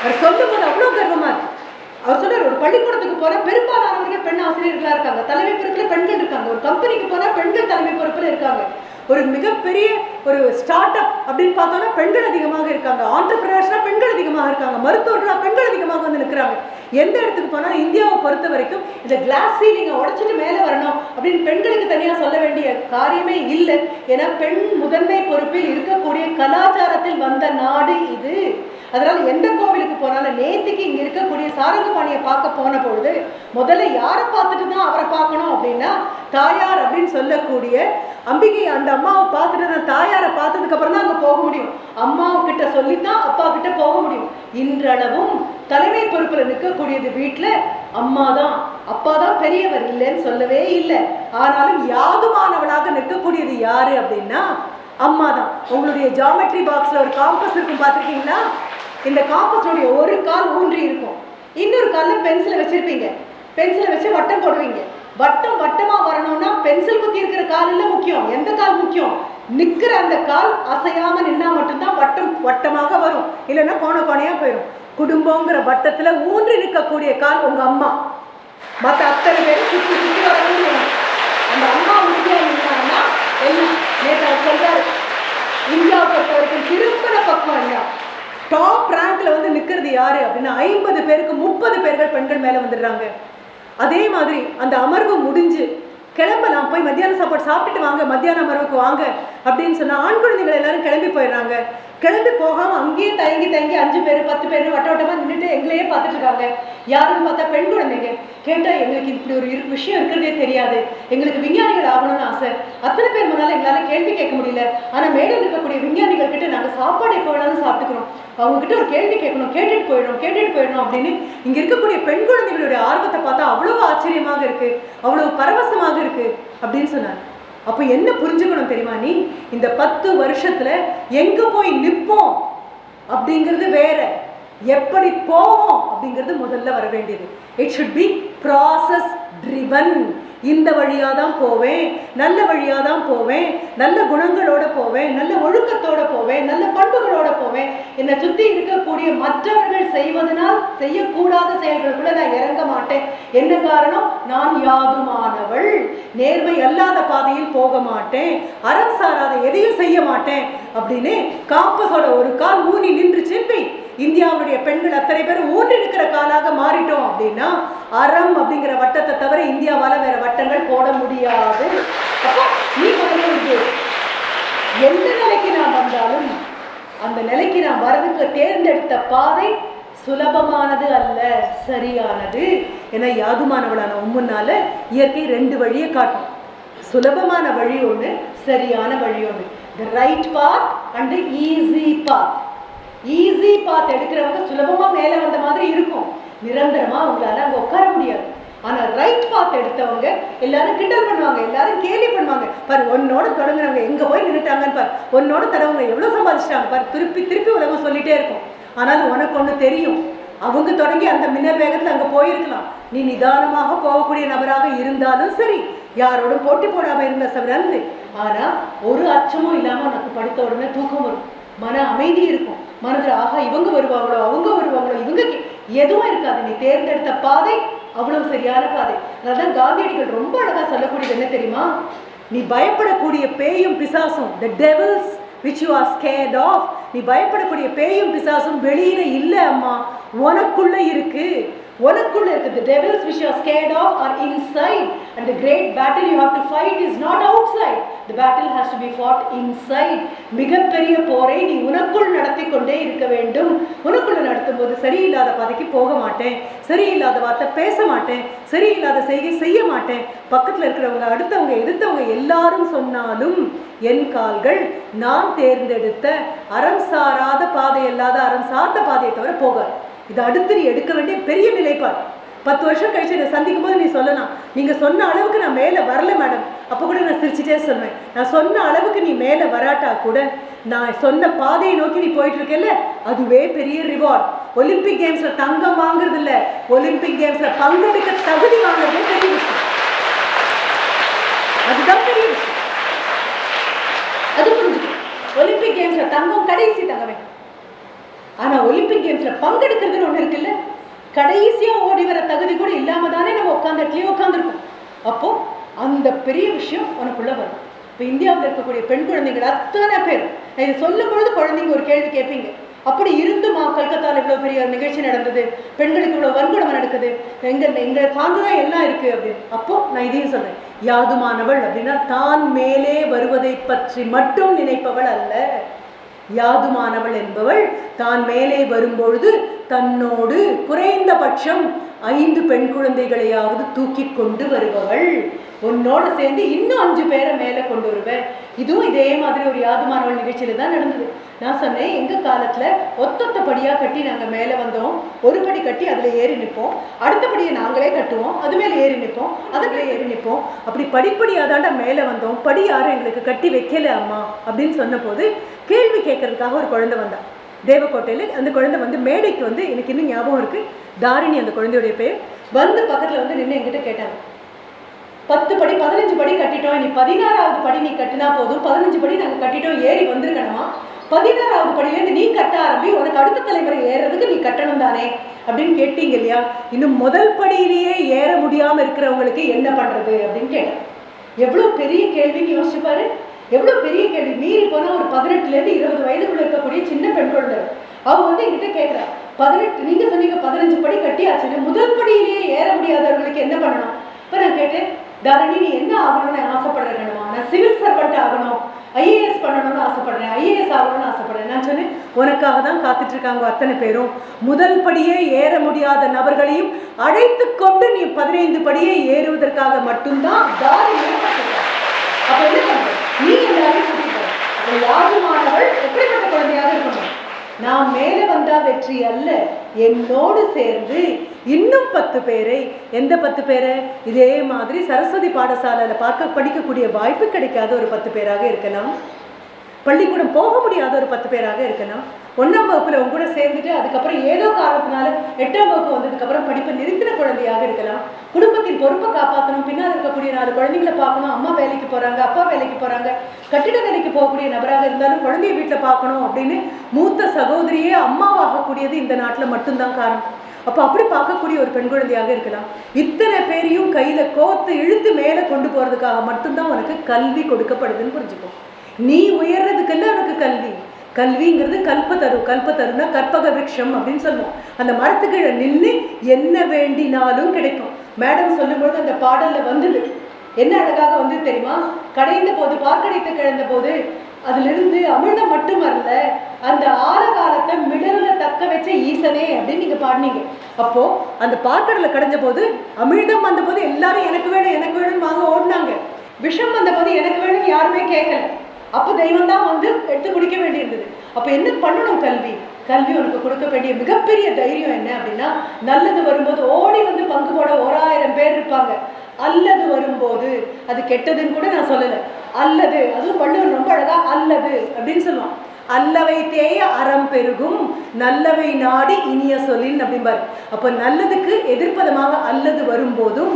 அவர் சொல்லும் போது அவ்வளோ கர்வமா இருக்கு. அவர் சொல்றாரு, ஒரு பள்ளிக்கூடத்துக்கு போனா பெரும்பாலானவர்கள் பெண் ஆசிரியர்களா இருக்காங்க, தலைமை பொறுப்புல பெண்கள் இருக்காங்க. ஒரு கம்பெனிக்கு போனா பெண்கள் தலைமை பொறுப்புல இருக்காங்க. ஒரு மிகப்பெரிய ஒரு ஸ்டார்ட் அப் அப்படின்னு பார்த்தோம்னா பெண்கள் அதிகமாக இருக்காங்க. ஆண்டர்பிரினர்ஸ்னா பெண்கள் அதிகமாக இருக்காங்க. மருத்துவர்களா பெண்கள் அதிகமாக வந்து நிற்கிறாங்க. எந்த இடத்துக்கு போனாலும் இந்தியாவை பொறுத்த வரைக்கும் இந்த கிளாஸ் சீலிங்கை உடைச்சிட்டு மேலே வரணும் அப்படின்னு பெண்களுக்கு தனியாக சொல்ல வேண்டிய காரியமே இல்லை. ஏன்னா பெண் முதன்மை பொறுப்பில் இருக்கக்கூடிய கலாச்சாரத்தில் வந்த நாடு இது. அதனால எந்த கோவிலுக்கு போனாலும், நேற்றுக்கு இங்க இருக்கக்கூடிய சாரங்கபாணியை பார்க்க போன பொழுது முதல்ல யாரை பார்த்துட்டு தான் அவரை பார்க்கணும் அப்படின்னா தாயார் அப்படின்னு சொல்லக்கூடிய அம்பிகை அந்த அம்மாவை பார்த்துட்டு தான், தாயாரை பார்த்ததுக்கு அப்புறம் தான் அங்க போக முடியும். அம்மாவுக்கிட்ட சொல்லித்தான் அப்பா கிட்ட போக முடியும். இன்றளவும் தலைமை பொறுப்புல நிற்கக்கூடியது வீட்டுல அம்மா தான், அப்பா தான் பெரியவர் இல்லைன்னு சொல்லவே இல்லை. ஆனாலும் யாதுமானவளாக நிற்கக்கூடியது யாரு அப்படின்னா அம்மா தான். உங்களுடைய ஜாமெட்ரி பாக்ஸ்ல ஒரு காம்பஸ் இருக்கும், பார்த்துருக்கீங்களா? இந்த காம்பஸோடைய ஒரு கால் ஊன்றி இருக்கும், இன்னொரு காலில் பென்சிலை வச்சிருப்பீங்க. பென்சிலை வச்சு வட்டம் போடுவீங்க. வட்டம் வட்டமா வரணும்னா பென்சில் குத்தி இருக்கிற கால் இல்லை முக்கியம். எந்த கால் முக்கியம்? நிற்கிற அந்த கால் அசையாம நின்னா மட்டும்தான் வட்டம் வட்டமாக வரும், இல்லைன்னா கோணையா போயிடும். குடும்பங்கிற வட்டத்துல ஊன்றி நிற்கக்கூடிய கால் உங்க அம்மா. மற்ற அத்தனை பேரும் சுற்றி சுற்றி வரக்கூடிய அந்த அம்மா உறுதியா இருந்தாங்கன்னா எல்லாம் நேற்று சொல்றாரு. இந்தியாவை பொறுத்த வரைக்கும் திருப்பண பக்கம் இல்லையா, டாப் ரேங்க்ல வந்து நிற்கிறது யாரு அப்படின்னா 50 பேருக்கு 30 பேர்கள் பெண்கள் மேல வந்துடுறாங்க. அதே மாதிரி அந்த அமர்வு முடிஞ்சு கிளம்பலாம், போய் மத்தியான சாப்பாடு சாப்பிட்டுட்டு வாங்க, மத்தியான அமர்வுக்கு வாங்க அப்படின்னு சொன்னா ஆண் குழந்தைகள் எல்லாரும் கிளம்பி போயிடுறாங்க. கிளம்பி போகாம அங்கேயே தயங்கி 5 பேர் 10 பேர் வட்ட வட்டமா நின்றுட்டு எங்களையே பார்த்துட்டு இருக்காங்க. யாருன்னு பார்த்தா பெண் குழந்தைங்க. கேட்டா எங்களுக்கு இப்படி ஒரு விஷயம் இருக்கிறதே தெரியாது, எங்களுக்கு விஞ்ஞானிகள் ஆகணும்னு ஆசை. அத்தனை பேர் முன்னால எங்களால கேள்வி கேட்க முடியல. ஆனா மேடையில் இருக்கக்கூடிய விஞ்ஞானிகள் கிட்ட நாங்க சாப்பாடு எப்போ வேணாலும் சாப்பிட்டுக்கிறோம், அவங்க கிட்ட ஒரு கேள்வி கேட்கணும், கேட்டுட்டு போயிடணும் அப்படின்னு இங்க இருக்கக்கூடிய பெண் குழந்தைகளுடைய ஆர்வத்தை பார்த்தா அவ்வளவு ஆச்சரியமாக இருக்கு, அவ்வளவு பரவசமாக இருக்கு அப்படின்னு சொன்னார். அப்ப என்ன புரிஞ்சுக்கணும் தெரியுமா? நீ இந்த 10 வருஷத்துல எங்க போய் நிற்போம் அப்படிங்கிறது வேற, எப்படி போவோம் அப்படிங்கிறது முதல்ல வர வேண்டியது. It should be process driven. இந்த வழியா தான் போவேன், நல்ல வழியா தான் போவேன், நல்ல குணங்களோட போவேன், நல்ல ஒழுக்கத்தோட போவேன், நல்ல பண்புகளோட போவேன். என்னை சுற்றி இருக்கக்கூடிய மற்றவர்கள் செய்வதனால் செய்யக்கூடாத செயல்களுக்குள்ள நான் இறங்க மாட்டேன். என்ன காரணம்? நான் யாதுமானவள், நேர்மை அல்லாத பாதையில் போக மாட்டேன், அறம் சாராத எதையும் செய்ய மாட்டேன் அப்படின்னு காம்பஸோட ஒரு கால் ஊனி நின்றுச்சு. இந்தியாவுடைய பெண்கள் அத்தனை பேர் ஊன்றி நிற்கிற காலாக மாறிட்டோம் அப்படின்னா அறம் அப்படிங்கிற வட்டத்தை தவிர இந்தியாவால வேற வட்டங்கள் போட முடியாது. அப்போ நீ முதல்ல எந்த நிலைக்கு நாம் வந்தாலும் அந்த நிலைக்கு நாம் வரதுக்கு தேர்ந்தெடுத்த பாதை சுலபமானது அல்ல, சரியானது. ஏன்னா யாதுமானவளான முன்னால இயற்கை 2 வழியை காட்டும். சுலபமான வழி ஒன்று, சரியான வழி ஒன்று. The right path and the easy path. Easy path எடுக்கிறவங்க சுலபமா மேலே வந்த மாதிரி இருக்கும், நிரந்தரமா அவங்களால அங்க உட்கார முடியாது. ஆனா ரைட் பாத் எடுத்தவங்க எல்லாரும் கிண்டல் பண்ணுவாங்க, எல்லாரும் கேலி பண்ணுவாங்க. பாரு உன்னோட தொடங்குறவங்க எங்க போய் நின்றுட்டாங்கன்னு பாரு, உன்னோட தரவங்க எவ்வளவு சம்பாதிச்சிட்டாங்க பாரு, திருப்பி உலகம் சொல்லிட்டே இருக்கும். ஆனாலும் உனக்கு ஒண்ணு தெரியும், அவங்க தொடங்கி அந்த மின்னல் வேகத்துல அங்க போயிருக்கலாம். நீ நிதானமாக போகக்கூடிய நபராக இருந்தாலும் சரி, யாரோடும் போட்டி போடாம இருந்த சவரந்து, ஆனா ஒரு அச்சமும் இல்லாம உனக்கு படுத்த உடனே தூக்கம் வரும், மன அமைதி இருக்கும். மனதில் ஆகா இவங்க வருவாங்களோ அவங்க வருவாங்களோ இவங்க எதுவும் இருக்காது. நீ தேர்ந்தெடுத்த பாதை அவ்வளவு சரியான பாதை. அதான் காந்தியடிகள் ரொம்ப அழகா சொல்லக்கூடியது என்ன தெரியுமா? நீ பயப்படக்கூடிய பேயும் பிசாசும், the devils which you are scared of, நீ பயப்படக்கூடிய பேயும் பிசாசும் வெளியில இல்லை அம்மா, உனக்குள்ள இருக்கு. The devils which you are scared of are inside, and the great battle you have to fight is not outside. The battle has to be fought inside. மிகப்பெரிய போரை நீ உனக்குள் நடத்தி கொண்டே இருக்க வேண்டும். உனக்குள்ள நடத்தும் போது சரியில்லாத பாதைக்கு போக மாட்டேன், சரியில்லாத வார்த்தை பேச மாட்டேன், சரியில்லாத செய்ய மாட்டேன். பக்கத்துல இருக்கிறவங்க, அடுத்தவங்க, எதிர்த்தவங்க எல்லாரும் சொன்னாலும் என் கால்கள் நான் தேர்ந்தெடுத்த அறம் சாராத பாதை அல்லாத அறம் சார்ந்த பாதையை தவிர போகாது. இது அடுத்து நீ எடுக்க வேண்டிய பெரிய நிலைப்பாடு. 10 வருஷம் கழிச்சு என்னை சந்திக்கும் போது நீ சொல்லலாம், நீங்க சொன்ன அளவுக்கு நான் மேலே வரல மேடம். அப்போ கூட நான் சிரிச்சுட்டே சொல்வேன், நான் சொன்ன அளவுக்கு நீ மேலே வராட்டா கூட நான் சொன்ன பாதையை நோக்கி நீ போயிட்டு இருக்கல, அதுவே பெரிய ரிவார்ட். ஒலிம்பிக் கேம்ஸ்ல தங்கம் வாங்குறது இல்லை, ஒலிம்பிக் கேம்ஸ்ல பங்கெடுக்க தகுதி வாங்குறதே பெரிய விஷயம். அதுதான் பெரிய விஷயம். அது புரிஞ்சுக்க. ஒலிம்பிக் கேம்ஸ்ல தங்கம் கடைசி தங்கமே, ஆனா ஒலிம்பிக் கேம்ஸ்ல பங்கெடுக்கிறதுன்னு ஒண்ணு இருக்குல்ல, கடைசியா ஓடி வர தகுதி கூட இல்லாம தானே நம்ம உட்காந்துருக்கோம். அப்போ அந்த பெரிய விஷயம் உனக்குள்ள வரும். இப்போ இந்தியாவில் இருக்கக்கூடிய பெண் குழந்தைகள் அத்தனை பேர், நான் இதை சொல்லும் பொழுது குழந்தைங்க ஒரு கேள்வி கேட்பீங்க, அப்படி இருந்துமா கல்கத்தாவில் இவ்வளோ பெரிய நிகழ்ச்சி நடந்தது, பெண்களுக்கு இவ்வளோ வன்கொடுமை நடக்குது, எங்களை சார்ந்துதான் எல்லாம் இருக்கு அப்படின்னு. அப்போ நான் இதையும் சொல்றேன், யாதுமானவள் அப்படின்னா தான் மேலே வருவதை பற்றி மட்டும் நினைப்பவள் அல்ல. யாதுமானவள் என்பவள் தான் மேலே வரும்பொழுது தன்னோடு குறைந்தபட்சம் 5 பெண் குழந்தைகளையாவது தூக்கி கொண்டு வருபவள். உன்னோட சேர்ந்து இன்னும் 5 பேரை மேலே கொண்டு வருவேன். இதுவும் இதே மாதிரி ஒரு யாதுமானவள் நிகழ்ச்சியில தான் நடந்தது. நான் சொன்னேன், எங்க காலத்துல ஒத்தொத்த படியா கட்டி நாங்க மேலே வந்தோம். ஒரு படி கட்டி அதுல ஏறி நிற்போம், அடுத்த படியை நாங்களே கட்டுவோம், அது மேலே ஏறி நிற்போம், அதுக்குள்ளே ஏறி நிற்போம். அப்படி படிப்படியாதாண்டா மேலே வந்தோம், படி யாரும் எங்களுக்கு கட்டி வைக்கல அம்மா அப்படின்னு சொன்ன போது கேள்வி கேட்கறதுக்காக ஒரு குழந்தை வந்தா தேவக்கோட்டையில். அந்த குழந்தை வந்து மேடைக்கு வந்து எனக்கு இன்னும் ஞாபகம் இருக்கு, தாரிணி அந்த குழந்தையுடைய பேர். வந்து பக்கத்துல வந்து நின்று என்கிட்ட கேட்டாங்க, 10 படி 15 படி கட்டிட்டோம், நீ 16வது படி நீ கட்டினா போதும், 15 படி நாங்கள் கட்டிட்டோம், ஏறி வந்திருக்கணுமா, 16வது படியிலேருந்து நீ கட்ட ஆரம்பி, உனக்கு அடுத்த தலைமுறை ஏறுறதுக்கு நீ கட்டணும் தானே அப்படின்னு கேட்டீங்க இல்லையா. இன்னும் முதல் படியிலேயே ஏற முடியாம இருக்கிறவங்களுக்கு என்ன பண்றது அப்படின்னு கேட்டேன். எவ்வளவு பெரிய கேள்வின்னு யோசிச்சு பாரு, எவ்வளவு பெரிய கேள்வி. மீறி போனா ஒரு 18லேருந்து 20 வயதுக்குள்ள இருக்கக்கூடிய சின்ன பெண் குழந்தை அவ வந்து என்கிட்ட கேட்கிறா, 18 நீங்க சொன்னீங்க 15 படி கட்டியாச்சுன்னு, முதல் படியிலேயே ஏற முடியாதவர்களுக்கு என்ன பண்ணணும். இப்ப நான் கேட்டேன், தாரணி நீ என்ன ஆகணும்னு ஆசைப்படுறேன்? நான் சிவில் சர்வெண்ட் ஆகணும், IAS பண்ணணும்னு ஆசைப்படுறேன், IAS ஆகணும்னு ஆசைப்படுறேன். நான் சொன்னேன், உனக்காக தான் காத்துட்டு இருக்காங்க அத்தனை பேரும். முதல் படியே ஏற முடியாத நபர்களையும் அழைத்து கொண்டு நீ 15 படியே ஏறுவதற்காக மட்டும்தான் தாரணி. அப்ப என்ன பண்ற, நீ எல்லாரையும் கூட்டிட்டு யாருமானவள் எப்படிப்பட்ட குழந்தையாக இருக்கணும். நான் மேலே வந்தா வெற்றி அல்ல, என்னோடு சேர்ந்து இன்னும் 10 பேரை, எந்த 10 பேரை, இதே மாதிரி சரஸ்வதி பாடசாலையில படிக்கக்கூடிய வாய்ப்பு கிடைக்காத ஒரு 10 பேராக இருக்கலாம், பள்ளிக்கூடம் போக முடியாத ஒரு 10 பேராக இருக்கலாம், 1ஆம் வகுப்புல உங்க கூட சேர்ந்துட்டு அதுக்கப்புறம் ஏதோ காரணத்தினால 8ஆம் வகுப்பு வந்ததுக்கு அப்புறம் படிப்பை நிறுத்தின குழந்தையாக இருக்கலாம், குடும்பத்தின் பொறுப்பை காப்பாற்றணும், பின்னால் இருக்கக்கூடிய 4 குழந்தைங்களை பார்க்கணும், அம்மா வேலைக்கு போறாங்க, அப்பா வேலைக்கு போறாங்க, கட்டிட வேலைக்கு போகக்கூடிய நபராக இருந்தாலும் குழந்தைய வீட்டில் பார்க்கணும் அப்படின்னு மூத்த சகோதரியே அம்மாவாகக்கூடியது இந்த நாட்டில் மட்டும்தான் காரணம். அப்போ அப்படி பார்க்கக்கூடிய ஒரு பெண் குழந்தையாக இருக்கலாம். இத்தனை பேரையும் கையில கோத்து இழுத்து மேலே கொண்டு போறதுக்காக மட்டும்தான் உனக்கு கல்வி கொடுக்கப்படுதுன்னு புரிஞ்சுக்கோ. நீ உயர்றதுக்கெல்லாம் உனக்கு கல்வி, கல்விங்கிறது கல்பத்தருனா கற்பக விருட்சம் அப்படின்னு சொல்லுவோம். அந்த மரத்துக்கு நின்று என்ன வேண்டினாலும் கிடைக்கும். மேடம் சொல்லும்போது அந்த பாடல்ல வந்தது என்ன அழகாக வந்து தெரியுமா, கடைந்த போது பார்க்கடைத்து கிழந்த போது அதிலிருந்து அமிர்தம் மட்டுமல்ல அந்த ஆழகாலத்தை மிடர்ல தக்க வச்ச ஈசனே அப்படின்னு நீங்க பாடினீங்க. அப்போ அந்த பார்க்கடல கடைஞ்ச போது அமிர்தம் வந்த போது எல்லாரும் எனக்கு வேணும் வாங்க ஓடினாங்க. விஷம் வந்த போது எனக்கு வேணும் யாருமே கேட்கல. அப்போ தெய்வம் தான் வந்து எடுத்து குடிக்க வேண்டியிருந்தது. அப்போ என்ன பண்ணணும், கல்வி உனக்கு கொடுக்க வேண்டிய மிகப்பெரிய தைரியம் என்ன அப்படின்னா, நல்லது வரும்போது ஓடி வந்து பங்கு போட 1000 பேர் இருப்பாங்க. அல்லது வரும்போது, அது கெட்டதுன்னு கூட நான் சொல்லலை, அல்லது, அதுவும் வள்ளுவர் ரொம்ப அழகா அல்லது அப்படின்னு சொல்லுவான். அல்லவை தேய அறம் பெருகும் நல்லவை நாடி இனிய சொல்லின் அப்படிம்பாரு. அப்போ நல்லதுக்கு எதிர்ப்பதமாக அல்லது வரும்போதும்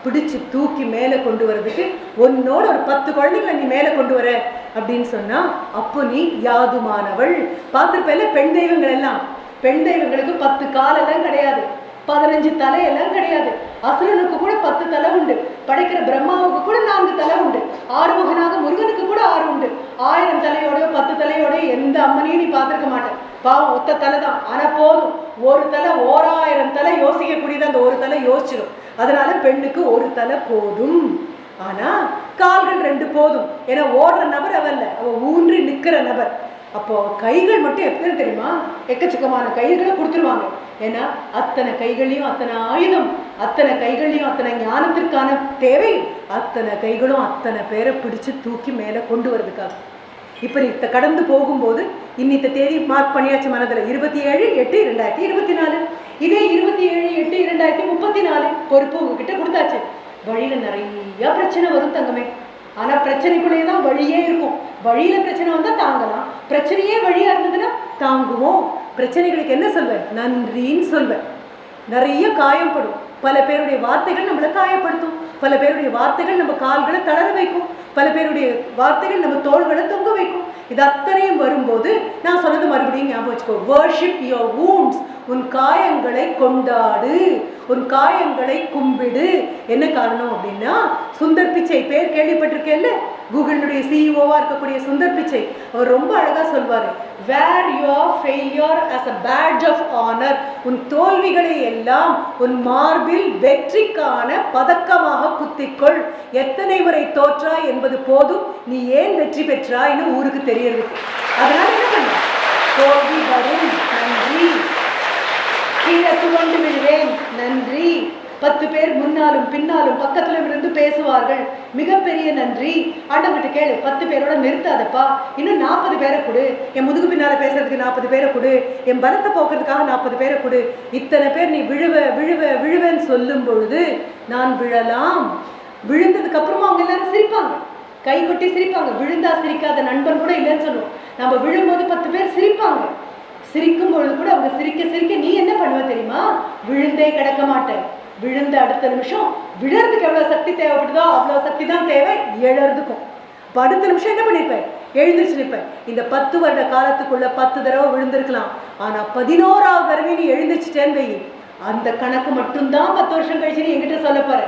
பிடிச்சு தூக்கி மேலே கொண்டு வர்றதுக்கு உன்னோட ஒரு 10 குழந்தைகளை நீ மேலே கொண்டு வர அப்படின்னு சொன்னா அப்போ நீ யாதுமானவள். பார்த்துருப்பேல பெண் தெய்வங்கள் எல்லாம், பெண் தெய்வங்களுக்கு 10 காலெல்லாம் கிடையாது, 15 தலையெல்லாம் கிடையாது. அசுரனுக்கு கூட 10 தலை உண்டு, படைக்கிற பிரம்மாவுக்கு கூட 4 தலை உண்டு, ஆறுமுகனாக முருகனுக்கு கூட 6 உண்டு. 1000 தலையோடய 10 தலையோட எந்த அம்மனையும் நீ பார்த்துருக்க மாட்டேன். பாவம் ஒத்த தலை தான். ஆனா போதும், ஒரு தலை 1000 தலை யோசிக்கக்கூடியது அந்த ஒரு தலை யோசிச்சிடும். அதனால பெண்ணுக்கு ஒரு தலை போதும். ஆனா கால்கள் 2 போதும். ஏன்னா ஓடுற நபர் அவல்ல, அவ ஊன்றி நிற்கிற நபர். அப்போ கைகள் மட்டும் எப்படி தெரியுமா, எக்கச்சக்கமான கைகளை கொடுத்துருவாங்க. ஏன்னா அத்தனை கைகளையும் அத்தனை ஆயுதம், அத்தனை கைகளையும் அத்தனை ஞானத்திற்கான தேவை, அத்தனை கைகளும் அத்தனை பேரை பிடிச்சு தூக்கி மேலே கொண்டு வர்றதுக்காக. இப்போ நீ கடந்து போகும்போது இன்னித்த தேதி மார்க் பண்ணியாச்சு மனதில், 27/8/2024. இதே 27/8/2034 பொறுப்பு உங்ககிட்ட கொடுத்தாச்சு. வழியில நிறைய பிரச்சனை வரும் தங்கமே. ஆனா பிரச்சனைக்குள்ளேயே தான் வழியே இருக்கும். வழியில பிரச்சனை வந்தா தாங்கலாம், பிரச்சனையே வழியா இருந்ததுன்னா தாங்குவோம். பிரச்சனைகளுக்கு என்ன சொல்வேன், நன்றின்னு சொல்வேன். நிறைய காயப்படும், பல பேருடைய வார்த்தைகள் நம்மளை காயப்படுத்தும், பல பேருடைய வார்த்தைகள் நம்ம கால்களை தளர வைக்கும், பல பேருடைய வார்த்தைகள் நம்ம தோள்களை தொங்க வைக்கும். இது அத்தனையும் வரும்போது நான் சொன்னது மறுபடியும் ஞாபகம் வச்சுக்கோ. Worship your wounds. உன் காயங்களை கொண்டாடு, உன் காயங்களை கும்பிடு. என்ன காரணம் அப்படின்னா, சுந்தர் பிச்சை பேர் கேள்விப்பட்டிருக்கேன்ல, கூகுளுடைய சிஇஓவா இருக்கக்கூடிய சுந்தர் பிச்சை, அவர் ரொம்ப அழகா சொல்வாரு, wear your failure as a badge of honor. உன் தோல்விகளை எல்லாம் உன் மார்பில் வெற்றிக்கான பதக்கமாக குத்திக்கொள். எத்தனை முறை தோற்றாய் என்பது போதும், நீ ஏன் வெற்றி பெற்றாய்னு ஊருக்கு தெரியறதுக்கு. அதனால என்ன பண்ண, தோல்வி வரும், நன்றி, கீழே துவண்டு விழுவேன், நன்றி, 10 பேர் முன்னாலும் பின்னாலும் பக்கத்துல இருந்து பேசுவார்கள், மிகப்பெரிய நன்றி. ஆண்டவங்கிட்ட கேளு, 10 பேரோட நிறுத்தாதப்பா, இன்னும் 40 பேரை கொடு, என் முதுகு பின்னால பேசுறதுக்கு 40 பேரை கொடு, என் பலத்தை போக்குறதுக்காக 40 பேரை கொடு. இத்தனை பேர் நீ விழுவேன்னு சொல்லும் பொழுது நான் விழலாம். விழுந்ததுக்கு அப்புறமா அவங்க எல்லாரும் சிரிப்பாங்க, கை கொட்டி சிரிப்பாங்க. விழுந்தா சிரிக்காத நண்பன் கூட இல்லைன்னு சொல்லுவோம். நம்ம விழும்போது 10 பேர் சிரிப்பாங்க. சிரிக்கும் பொழுது கூட அவங்க சிரிக்க சிரிக்க நீ என்ன பண்ணுவ தெரியுமா, விழுந்தே கிடக்க மாட்டேன். விழுந்த அடுத்த நிமிஷம் விழறதுக்கு எவ்வளவு சக்தி தேவைப்படுதோ அவ்வளவு சக்தி தான் தேவை எழறதுக்கும். இப்போ அடுத்த நிமிஷம் என்ன பண்ணிருப்பேன், எழுந்திரிச்சு நிற்பேன். இந்த 10 வருட காலத்துக்குள்ள 10 தடவை விழுந்திருக்கலாம், ஆனா 11ஆவது தடவை நீ எழுந்திரிச்சிட்டேன்னு வை, அந்த கணக்கு மட்டும்தான் 10 வருஷம் கழிச்சு நீ என்கிட்ட சொல்ல போற.